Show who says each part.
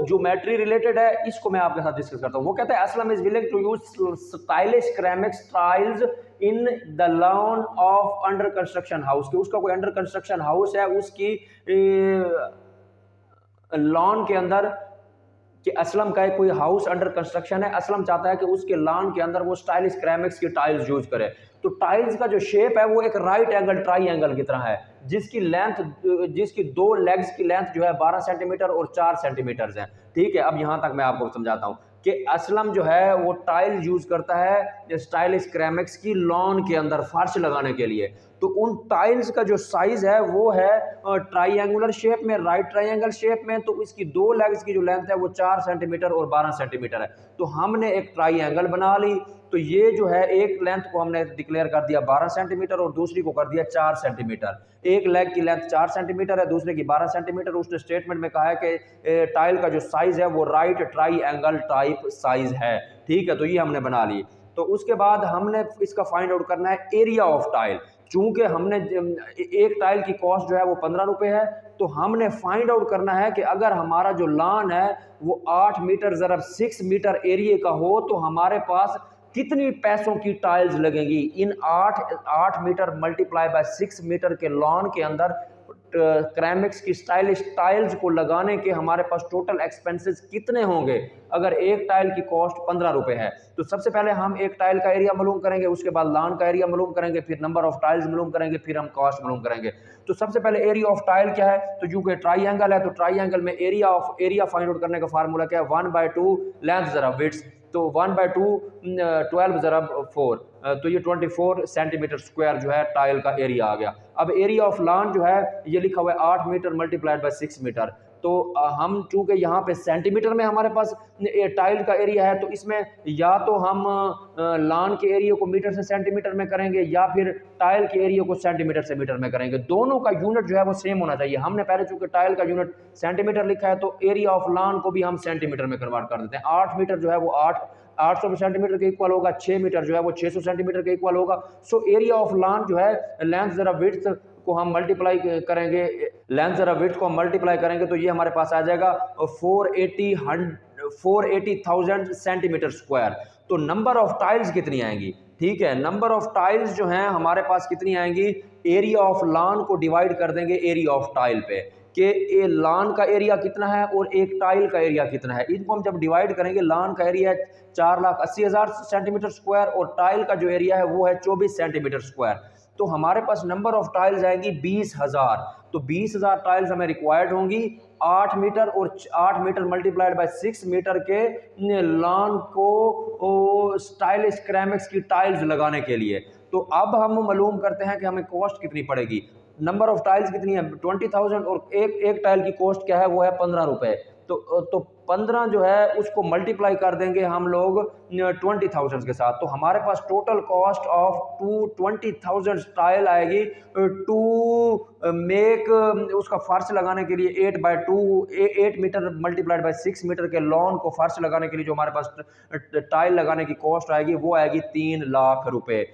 Speaker 1: Geometry related है, इसको मैं आपके साथ डिस्कस करता हूँ। वो कहता है Aslam is willing to use stylish ceramics tiles in the lawn of under construction house, कि उसका कोई अंडर कंस्ट्रक्शन हाउस है, उसकी लॉन के अंदर, कि असलम का कोई हाउस अंडर कंस्ट्रक्शन है, असलम चाहता है कि उसके लॉन के अंदर वो स्टाइलिश सिरेमिक्स की टाइल्स यूज करे। तो टाइल्स का जो शेप है वो एक राइट एंगल ट्राई की तरह है, जिसकी लेंथ, जिसकी दो लेग्स की लेंथ जो है 12 सेंटीमीटर और 4 सेंटीमीटर है। ठीक है, अब यहाँ तक मैं आपको समझाता हूँ कि असलम जो है वो टाइल यूज करता है स्टाइलिश सिरेमिक्स की लॉन के अंदर फर्श लगाने के लिए। तो उन टाइल्स का जो साइज है वो है ट्राइंगुलर शेप में, राइट ट्राइंगल शेप में। तो इसकी दो लेग्स की जो लेंथ है वो 4 सेंटीमीटर और 12 सेंटीमीटर है। तो हमने एक ट्राइंगल बना ली। तो ये जो है एक लेंथ को हमने डिक्लेयर कर दिया 12 सेंटीमीटर और दूसरी को कर दिया 4 सेंटीमीटर। एक लेग की लेंथ 4 सेंटीमीटर है, दूसरे की 12 सेंटीमीटर। उसने स्टेटमेंट में कहा है कि टाइल का जो साइज है वो राइट ट्राइंगल टाइप साइज है। ठीक है, तो ये हमने बना ली। तो उसके बाद हमने इसका फाइंड आउट करना है एरिया ऑफ टाइल। चूंकि हमने एक टाइल की कॉस्ट जो है वो 15 रुपए है, तो हमने फाइंड आउट करना है कि अगर हमारा जो लॉन है वो 8 मीटर ज़रब 6 मीटर एरिया का हो तो हमारे पास कितनी पैसों की टाइल्स लगेंगी। इन 8 मीटर मल्टीप्लाई बाय 6 मीटर के लॉन के अंदर सिरेमिक्स की स्टाइलिश टाइल्स को लगाने के हमारे पास टोटल एक्सपेंसेस कितने होंगे। अगर एक टाइल की कॉस्ट 15 रुपए है, तो सबसे पहले हम एक टाइल का एरिया मालूम करेंगे, उसके बाद लॉन का एरिया मालूम करेंगे, फिर नंबर ऑफ टाइल्स मालूम करेंगे, फिर हम कॉस्ट मालूम करेंगे। तो सबसे पहले एरिया ऑफ टाइल क्या है, तो जो कि ट्राइंगल है, तो ट्राइंगल में एरिया फाइंड आउट करने का फार्मूला क्या है, 1/2 लेंथ ज़रा विड्थ। तो 1/2 12 ज़रब 4, तो ये 24 सेंटीमीटर स्क्वायर जो है टाइल का एरिया आ गया। अब एरिया ऑफ लॉन जो है ये लिखा हुआ है 8 मीटर मल्टीप्लाइड बाय 6 मीटर। तो हम चूंकि यहाँ पे सेंटीमीटर में हमारे पास टाइल का एरिया है, तो इसमें या तो हम लॉन के एरिया को मीटर से सेंटीमीटर में करेंगे या फिर टाइल के एरिया को सेंटीमीटर से मीटर में करेंगे। दोनों का यूनिट जो है वो सेम होना चाहिए। हमने पहले चूंकि टाइल का यूनिट सेंटीमीटर लिखा है, तो एरिया ऑफ लॉन को भी हम सेंटीमीटर में कन्वर्ट कर देते हैं। 8 मीटर जो है वो 800 सेंटीमीटर के इक्वल होगा, 6 मीटर जो है वो 600 सेंटीमीटर के इक्वल होगा। सो एरिया ऑफ लॉन जो है लेंथ जरा विड्थ को हम मल्टीप्लाई करेंगे, लेंथ जरा विड्थ को हम मल्टीप्लाई करेंगे तो ये हमारे पास आ जाएगा 480,000 सेंटीमीटर स्क्वायर। तो नंबर ऑफ टाइल्स कितनी आएंगी, ठीक है, नंबर ऑफ टाइल्स जो हैं हमारे पास कितनी आएंगी, एरिया ऑफ लॉन को डिवाइड कर देंगे एरिया ऑफ टाइल पे, कि लॉन का एरिया कितना है और एक टाइल का एरिया कितना है। इनको हम जब डिवाइड करेंगे, लॉन का एरिया है 4,80,000 सेंटीमीटर स्क्वायर और टाइल का जो एरिया है वो है 24 सेंटीमीटर स्क्वायर। तो हमारे पास नंबर ऑफ टाइल्स आएंगी 20,000। तो 20,000 टाइल्स हमें रिक्वायर्ड होंगी 8 मीटर और 8 मीटर मल्टीप्लाइड बाय 6 मीटर के लॉन को स्टाइलिश सिरेमिक्स की टाइल्स लगाने के लिए। तो अब हम मालूम करते हैं कि हमें कॉस्ट कितनी पड़ेगी। नंबर ऑफ टाइल्स कितनी है, 20,000 और एक टाइल की कॉस्ट क्या है, वो है 15 रुपए। तो 15 जो है उसको मल्टीप्लाई कर देंगे हम लोग 20,000 के साथ। तो हमारे पास टोटल कॉस्ट ऑफ 20,000 टाइल आएगी टू मेक, उसका फर्श लगाने के लिए 8 मीटर मल्टीप्लाइड बाय 6 मीटर के लॉन को फर्श लगाने के लिए जो हमारे पास टाइल लगाने की कॉस्ट आएगी वो आएगी 3 लाख रुपए।